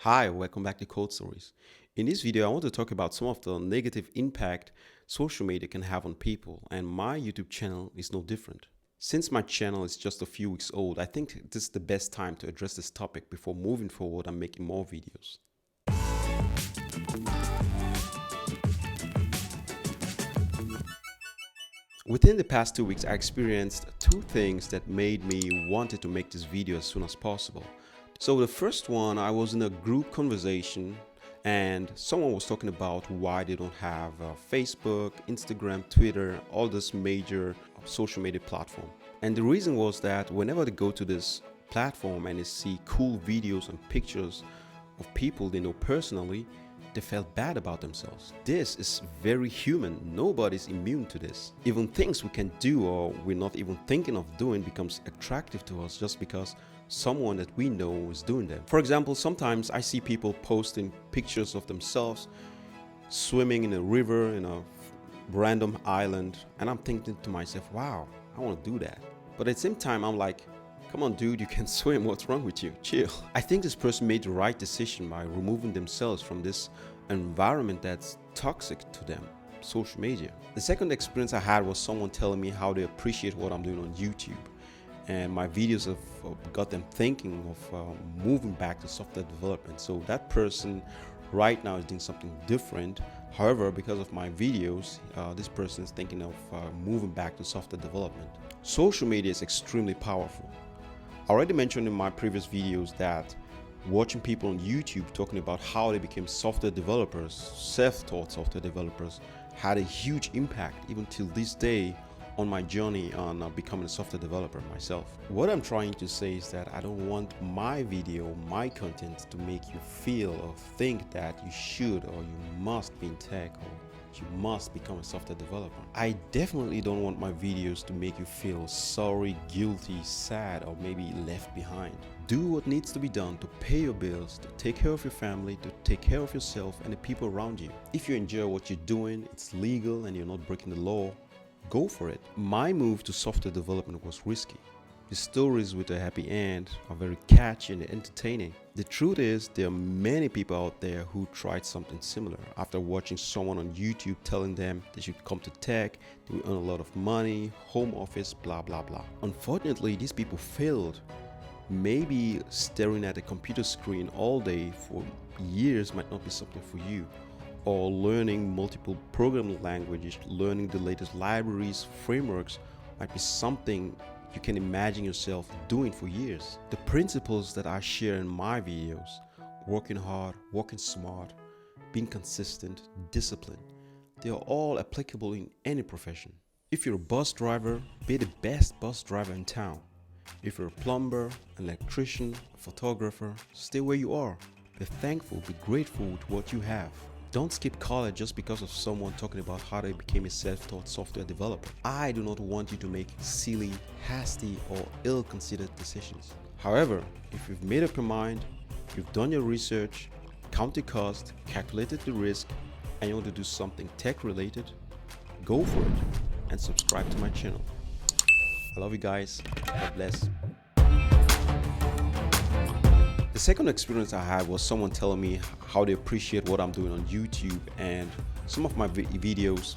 Hi, welcome back to Code Stories. In this video, I want to talk about some of the negative impact social media can have on people, and my YouTube channel is no different. Since my channel is just a few weeks old, I think this is the best time to address this topic before moving forward and making more videos. Within the past 2 weeks, I experienced two things that made me wanted to make this video as soon as possible. So the first one, I was in a group conversation and someone was talking about why they don't have Facebook, Instagram, Twitter, all this major social media platform. And the reason was that whenever they go to this platform and they see cool videos and pictures of people they know personally, they felt bad about themselves. This is very human. Nobody's immune to this. Even things we can do or we're not even thinking of doing becomes attractive to us just because someone that we know is doing them. For example, sometimes I see people posting pictures of themselves swimming in a river in a random island, and I'm thinking to myself, wow, I want to do that. But at the same time, I'm like, come on, dude, you can swim. What's wrong with you? Chill. I think this person made the right decision by removing themselves from this environment that's toxic to them, social media. The second experience I had was someone telling me how they appreciate what I'm doing on YouTube. And my videos have got them thinking of moving back to software development. So that person right now is doing something different. However, because of my videos, this person is thinking of moving back to software development. Social media is extremely powerful. I already mentioned in my previous videos that watching people on YouTube talking about how they became software developers, self-taught software developers, had a huge impact even till this day on my journey on becoming a software developer myself. What I'm trying to say is that I don't want my video, my content to make you feel or think that you should or you must be in tech or you must become a software developer. I definitely don't want my videos to make you feel sorry, guilty, sad, or maybe left behind. Do what needs to be done to pay your bills, to take care of your family, to take care of yourself and the people around you. If you enjoy what you're doing, it's legal and you're not breaking the law, go for it. My move to software development was risky. The stories with a happy end are very catchy and entertaining. The truth is, there are many people out there who tried something similar after watching someone on YouTube telling them they should come to tech, they will earn a lot of money, home office, blah blah blah. Unfortunately, these people failed. Maybe staring at a computer screen all day for years might not be something for you. Or learning multiple programming languages, learning the latest libraries, frameworks might be something you can imagine yourself doing for years. The principles that I share in my videos, working hard, working smart, being consistent, disciplined, they are all applicable in any profession. If you're a bus driver, be the best bus driver in town. If you're a plumber, an electrician, a photographer, stay where you are. Be thankful, be grateful with what you have. Don't skip college just because of someone talking about how they became a self-taught software developer. I do not want you to make silly, hasty, or ill-considered decisions. However, if you've made up your mind, you've done your research, counted cost, calculated the risk, and you want to do something tech-related, go for it and subscribe to my channel. I love you guys. God bless. The second experience I had was someone telling me how they appreciate what I'm doing on YouTube, and some of my videos